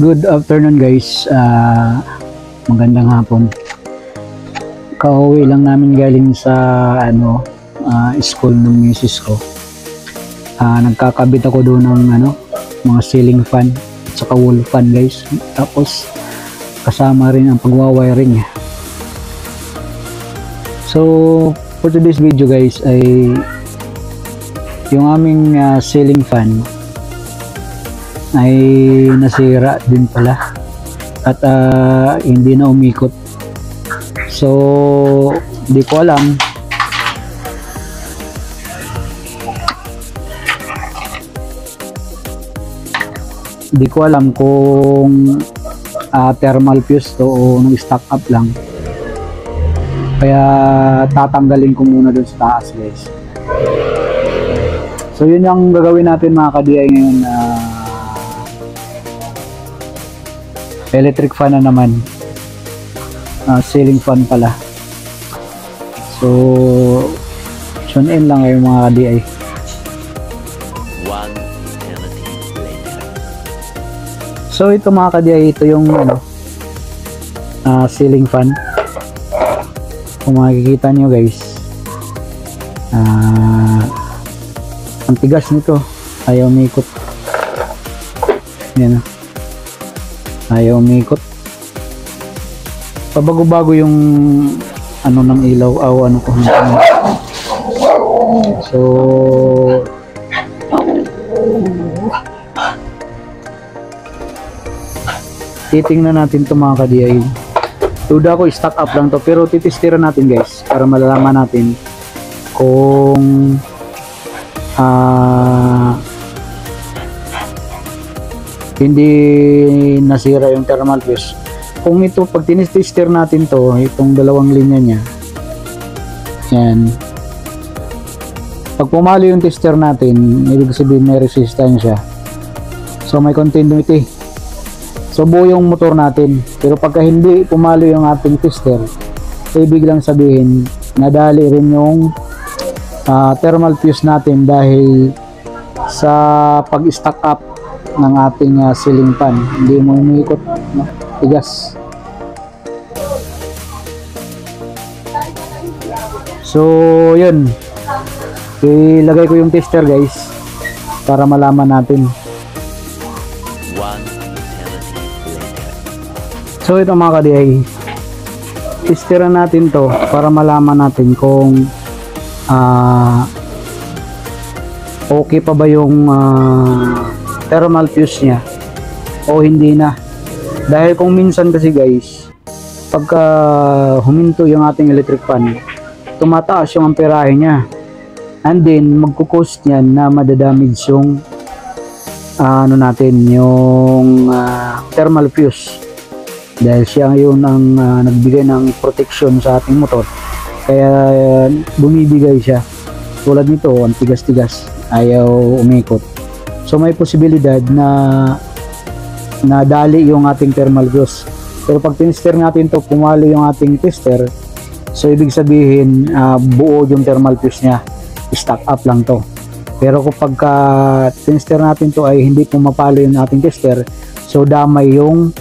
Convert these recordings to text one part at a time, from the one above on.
Good afternoon guys, magandang hapon. Kauwi lang namin galing sa school ng misis ko. Nagkakabit ako doon ng mga ceiling fan at saka wall fan guys. Tapos kasama rin ang pagwawiring. So for today's video guys ay yung aming ceiling fan ay nasira din pala at hindi na umikot. So di ko alam kung thermal fuse to o nag-stock up lang, kaya tatanggalin ko muna dun sa taas guys. So yun yung gagawin natin mga ka-DI ngayon. Electric fan na naman, ceiling fan pala. So tune in lang kayo mga ka-DI. So ito mga ka-DI, ito yung ceiling fan. Kung makikita nyo guys, ang tigas nito, ayaw umikot. Yan, ayaw umikot. Pabago-bago yung ng ilaw ko. So titingnan natin ito mga ka-DI. Duda ko stock up lang to, pero titestiran natin guys para malalaman natin kung hindi nasira yung thermal fuse. Kung ito, pag tinitester natin to, itong dalawang linya niya, yan, pag pumalo yung tester natin, ibig sabihin may resistance siya, so may continuity, so buo yung motor natin. Pero pagka hindi pumalo yung ating tester, ibig lang sabihin nadali rin yung thermal fuse natin dahil sa pag-stack up ng ating ceiling fan, hindi mo umiikot, tigas. So yun, ilagay ko yung tester guys para malaman natin. So ito mga ka-DI, testeran natin to para malaman natin kung okay pa ba yung thermal fuse niya o hindi na. Dahil kung minsan kasi guys, pagka huminto yung ating electric fan, tumataas yung amperahe niya, and then magkukost niyan na madadamage yung yung thermal fuse, dahil siya yun ang nagbigay ng protection sa ating motor, kaya bumibigay siya. Tulad nito, ang tigas-tigas, ayaw umikot. So may posibilidad na nadali yung ating thermal fuse. Pero pag tinester natin to, pumalo yung ating tester, so ibig sabihin buo yung thermal fuse niya, stock up lang to. Pero kapag tinester natin to ay hindi pumapalo yung ating tester, so damay yung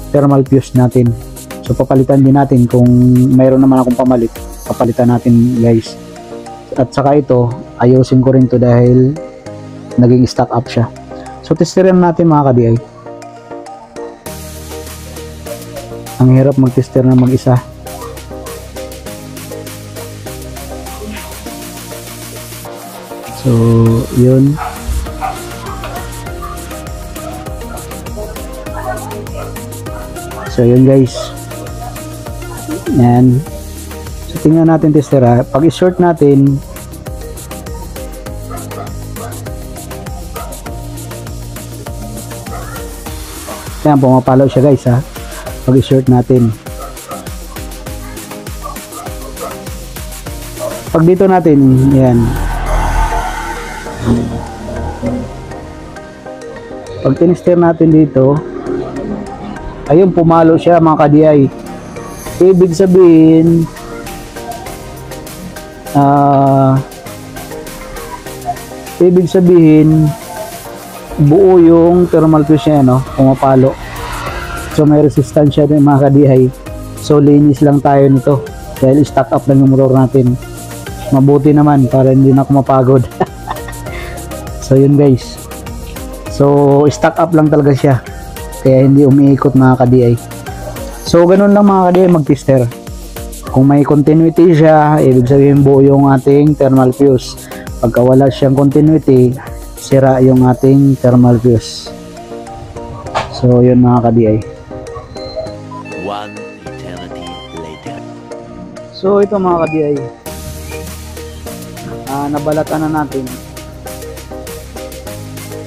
thermal fuse natin. So papalitan din natin, kung mayroon naman akong pamalit, papalitan natin guys. At saka ito, ayusin ko rin to dahil naging stock up siya. So testerin natin mga ka-DI. Ang hirap mag-tester na mag-isa. So yun, so yun guys, yan. So tingnan natin tester pag i-short natin, yan, pumapalo siya guys pag i-short natin. Pag dito natin, yan, pag tinester natin dito, ayun, pumalo siya mga ka-DI. Ibig sabihin Ibig sabihin buo yung thermal fuse niya, no? Pumapalo. medyo may resistance din mga ka-DI. So linis lang tayo nito dahil stock up lang yung motor natin. Mabuti naman para hindi na ako mapagod. So yun guys, so stock up lang talaga siya kaya hindi umiikot mga ka-DI. So ganun lang mga ka-DI mag-tester. Kung may continuity siya, ibig sabihin buo yung ating thermal fuse. Pagka wala siyang continuity, sira yung ating thermal fuse. So yun mga ka-DI. One eternity later. So ito mga ka-DI, nabalatan na natin.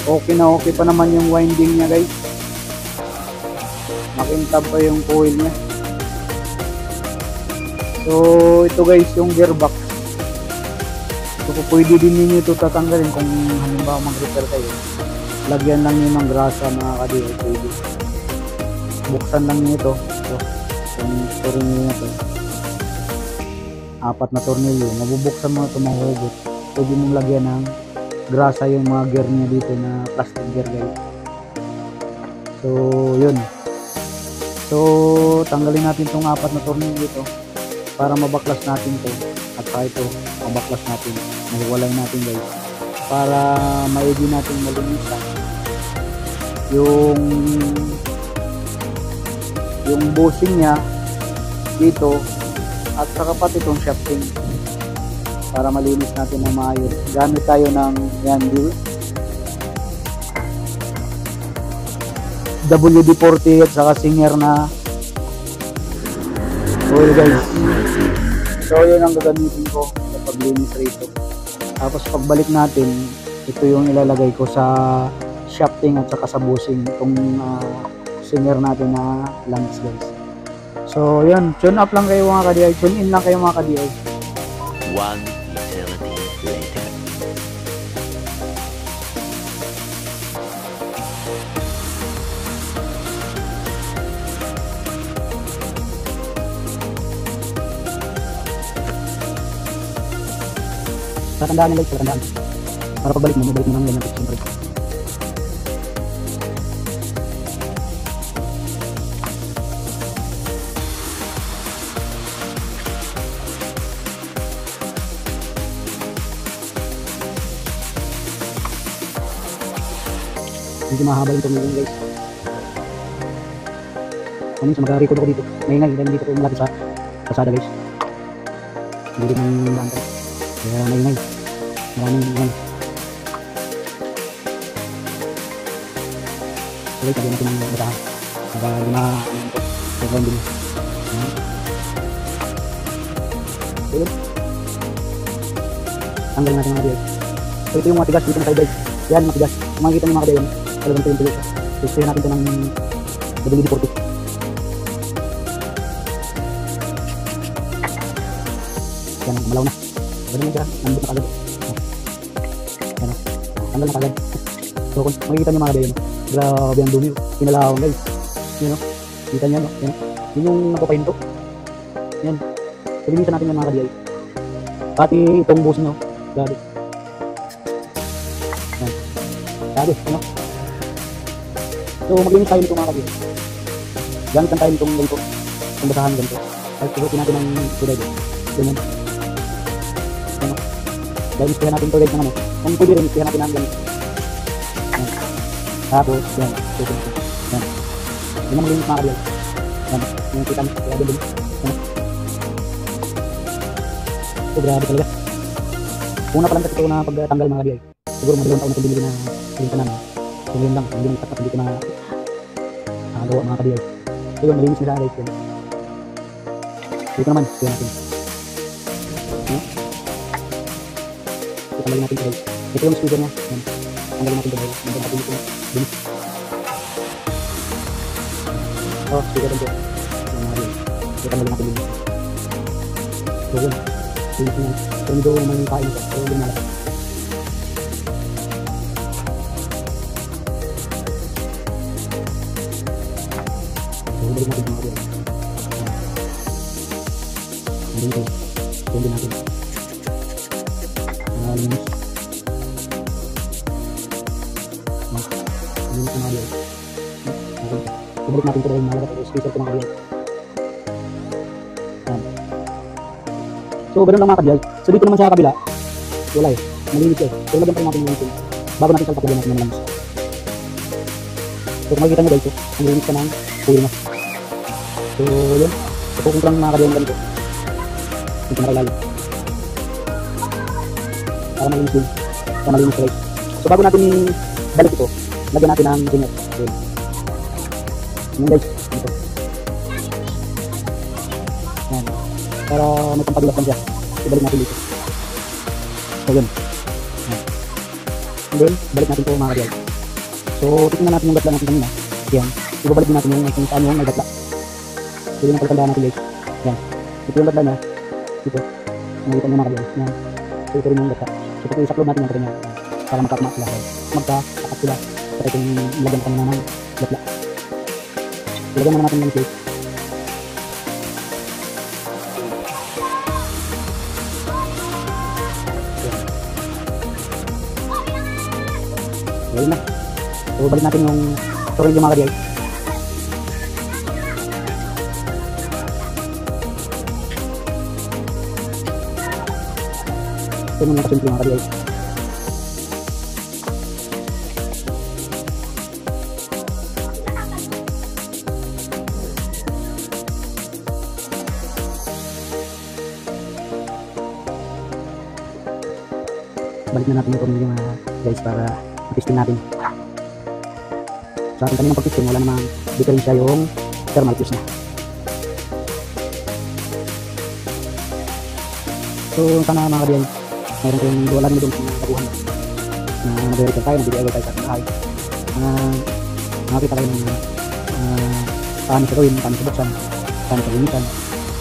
Okay na okay pa naman yung winding niya guys. Makintab pa yung coil niya. So ito guys yung gearbox. So pwede din ninyo ito tatanggalin kung halimbawa mag-repair kayo. Lagyan lang niyo ng grasa mga ka-DI. Pwede. Buksan lang niyo ito. So kung tornilyo na ito, 4 na tornilyo, mabubuksan mo ito, mahuhugot. Pwede mong lagyan ng grasa yung mga gear niya dito na plastic gear guys. So yun. So tanggalin natin itong 4 na tornilyo dito para mabaklas natin to, at saka ito mabaklas natin, mahiwalay natin guys, para maigi natin malinisan yung bushing niya dito at saka pati itong shafting para malinis natin na maayos. Gamit tayo ng yan WD-40 at saka Singer na oil guys. So yun ang gagamitin ko sa paglinis rito. Tapos pagbalik natin, ito yung ilalagay ko sa shafting at saka sa bushing, itong Singer natin na lamps guys. So yun, tune up lang kayo mga ka-DI, tune in lang kayo mga ka-DI. One eternity later. Tatandaan nila, tatandaan. Para pagbalik mo, mabalik mo ng ganyan. Siyempre. Hindi mahaba yung tumulong guys. Kung minsan mag-record ako dito, maingay dahil dito ko malapit sa kasada guys. Hindi rin ang daan tayo. Kaya maingay. Maraming ingay. So guys, lagyan natin ng batahan. Nagalima sa grounding. So yun. Tanggalin natin mga guys. So ito yung mga tigas dito na tayo guys. Yan mga tigas. Kung makikita nyo mga kabayan, talagang tuloy siya. Gusto natin ito ng WD-40. Yan, malaw na. Ganun na siya, nandun na kagad. Yan o, tanggal na kagad. So kung makikita nyo mga kabayan, grabe ang dumi. Pinalawang guys. Yan o, kita nyo, yan o. Yun yung napapahinto. Yan. Palinisan natin yung mga kabayan. Pati itong buhos nyo, grabe. Yan. Grabe, ano? So maglinis tayo nito mga kabayan. Gamit lang tayo nitong ganito. Itong basahan ganito. Tapos isutin natin ng tulad. Ganyan. Ano? Dahil ispihan natin tulad ng ano. Kung pwede rin, ispihan natin ng ganito. Yan. Tapos, yan. Isutin natin. Yan. Yan ang maglinis mga kabayan. Yan. Yung kita nyo. Kaya din. Yan. So grabe talaga. Una pa lang kasi ito na pagtanggal mga kabayan. Siguro madalawang taon na ito binili na pinta namin. So yun lang, hindi naman hindi ko na gawa mga kabayan. So yun, malinis nila guys. Dito naman, kaya natin. So tanggalin natin ito guys. Ito yung speaker niya. Yan. Tanggalin natin ito guys. Tanggalin natin ito. Bilis. So, speaker ito. Yan mga kabayan. So tanggalin natin ito. So yun. Bilis niya. So medyo may kain ito. So yun natin. Balik natin mga kabayan. Dito, pwede natin. Linis. Linis na mga kabayan. ibalik natin ito rin mga lagay. Spacer ko mga kabiyay. Yan. So, ganun lang mga kabiyay. So, dito naman sa kabila, wala eh. Malinis eh. Pero lagyan pa rin natin yung linisin. Bago natin salpak, lagyan natin ng malamis. So, kung makikita nyo guys, ang linis ka ng oil na. So, yun. So, kung lang mga kabiyay ng ganito. Dito na kailalim. Para malinis din. Para malinis guys. So, bago natin balik ito, lagyan natin ng vinegar. Yun. Yun guys. Dito. Yan. Para may pampadulas lang siya. Ibalik natin dito. So, yun. Yan. And then, balik natin ito mga kabiyay. So, titignan natin yung gatla natin kanina. Yan. Ibabalik din natin yung kung saan yung may gatla. So, yun ang pagkandaan natin guys. Yan. Ito yung gatla niya. Dito. Nakita nyo mga kabiyay. Yan. So, ito rin yung gatla. So, ito yung sa natin yung kanina. Para magkakama sila. Magkakakat sila. Para itong ilagyan pa kanina ng gatla. Ilagyan muna natin ng cake. Ayun na. So, balik natin yung toril yung mga kabiyay. Ito yung mga kasimple mga kabiyay. Balik na natin yung toril yung mga guys para testing natin. Sa ating kaninang pag-testing, wala namang diferensya yung thermal fuse na. So, sana mga kabiyay, mayroon kayong wala naman doon sa kabuhan na nag-repair tayo, nag-DIY tayo sa ating bahay. Nakakita tayo ng paano sa gawin, paano sa buksan, paano sa linisan.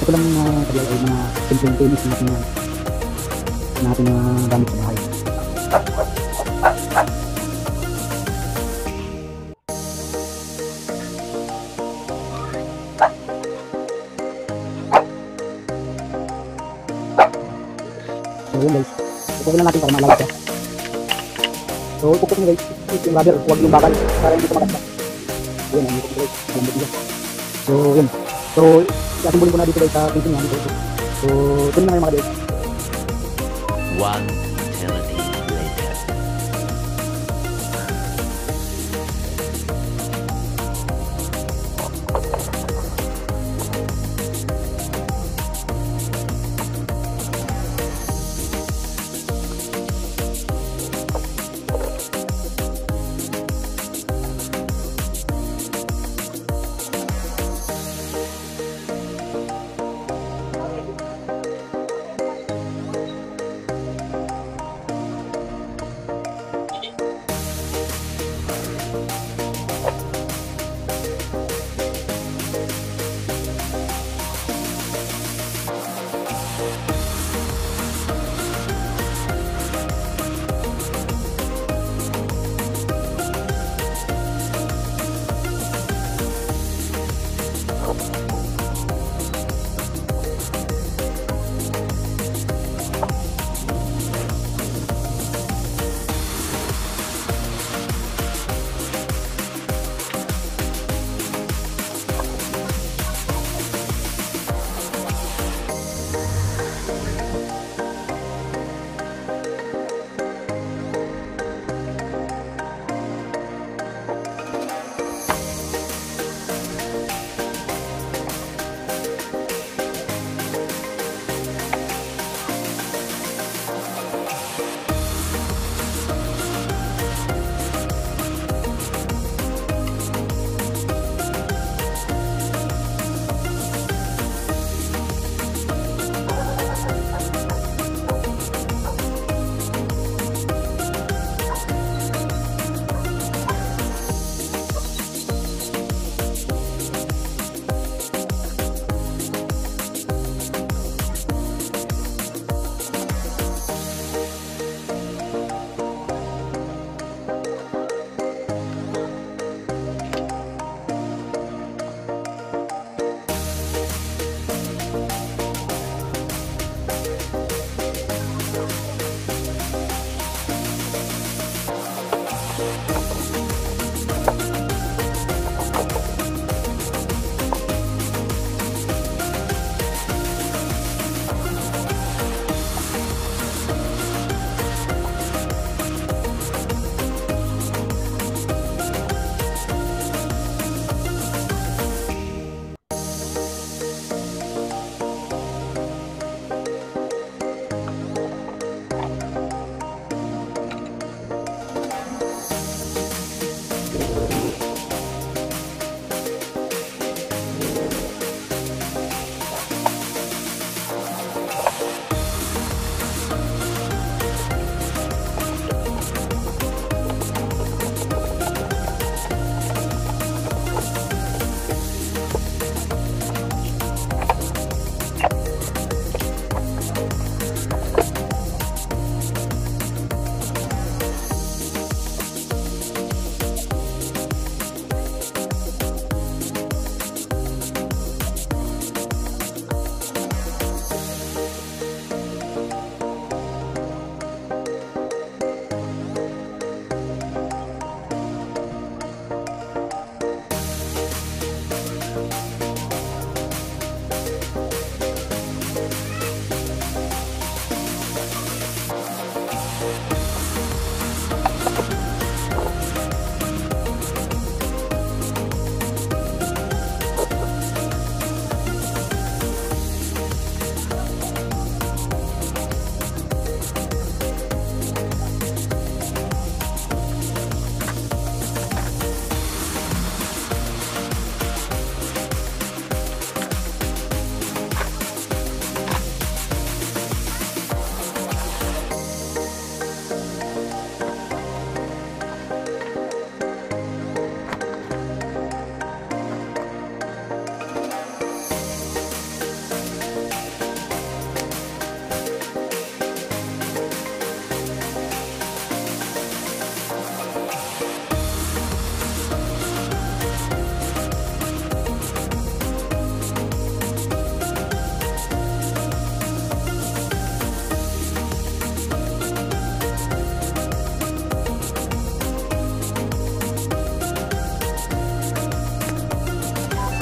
Ito lang mga kabiyay ay mga simpleng tinis na ating gamit sa bahay. So yun guys, ipupukul lang natin para malalat siya. So ipupukul nyo guys, yung rubber, huwag yung bakal para hindi kumagat siya. Yun, ang ipupukul guys, malambot niya. So yun, so iasimbolin ko na dito guys sa pinting yan. So ito na yung mga guys. 1 eternity later.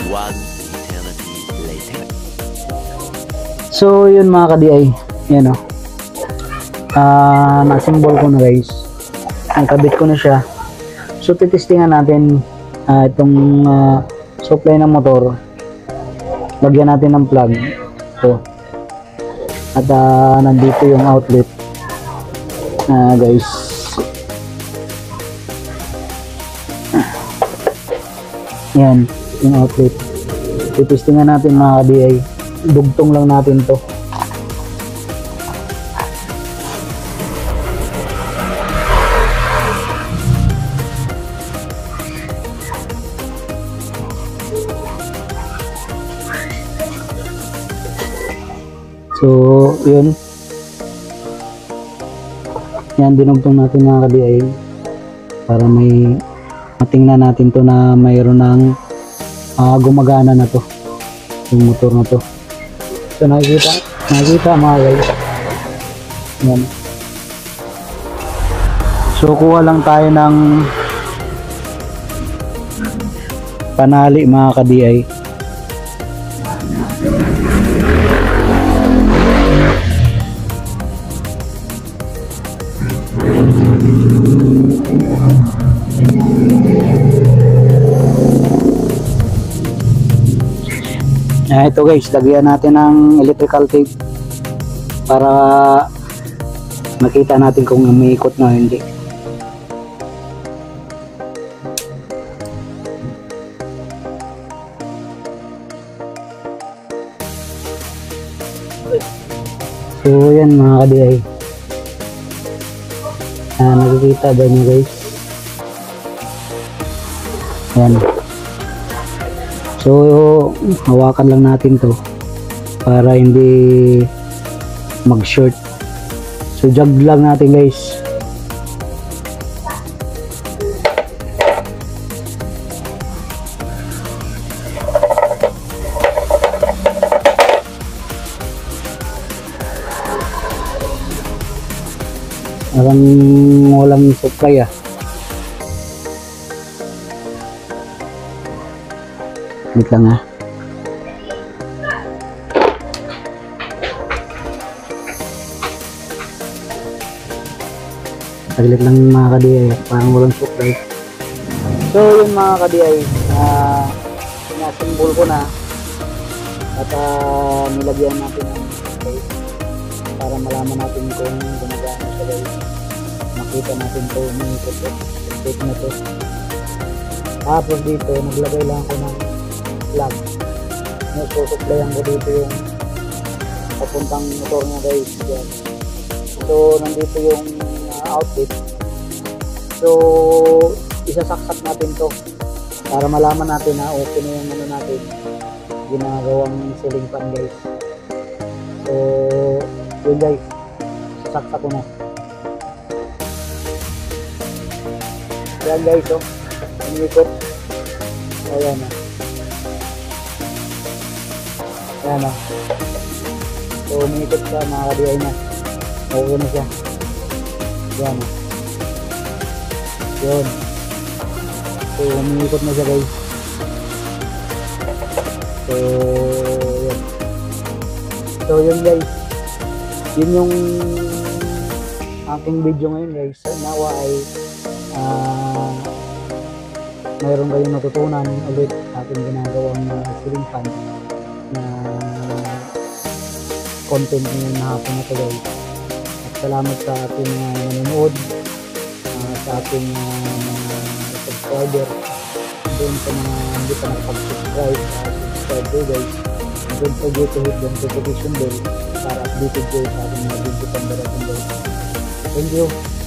One eternity later. So yun mga ka-DI, yan o. Na-symbol ko na guys. Nakabit ko na siya. So titestingan natin itong supply ng motor. Lagyan natin ng plug. Ito. At nandito yung outlet. Guys. Yan, yung outlet. Titestingan natin mga ka-DI. Dugtong lang natin to. So, yun. Yan, dinugtong natin mga ka-DI para may matingnan natin to na mayroon ng gumagana na to yung motor na to. So, nakikita mga guys. Yan. So, kuha lang tayo ng panali mga ka-DI. Ito guys, lagyan natin ng electrical tape para makita natin kung umiikot na o hindi. So yan mga ka-DI, nakikita ba nyo guys? Yan. So hawakan lang natin to para hindi mag short. So jog lang natin guys. Parang walang supply Wait lang Saglit lang mga ka-DI, parang walang supply. So yun mga ka-DI, na-symbol ko na at nilagyan natin ng supply para malaman natin kung gumagana siya guys. Makita natin ito, umiikot na to. Tapos dito, naglagay lang ako ng plug. Susuplayan ko dito yung papuntang motor niya guys. Yan. So nandito yung outlet. So isasaksak natin to para malaman natin na okay na yung ano natin, ginagawang ceiling fan guys. So yun guys, sasaksak ko na. Yan guys, umiikot. Ayan Ayan So umiikot siya mga ka-DI na. Okay na siya. Yan Yun. So umiikot na siya guys. So yun. So yun guys, yun yung aking video ngayon guys. Nawa ay mayroon kayong natutunan ulit ating ginagawang ceiling fan na content ngayon na hapon na ito guys. At salamat sa ating nanonood, sa ating mga subscriber, doon sa mga hindi pa nakapag-subscribe, subscribe kayo guys. Don't forget to hit the notification bell para updated kayo sa ating mga video pang darating guys. Thank you.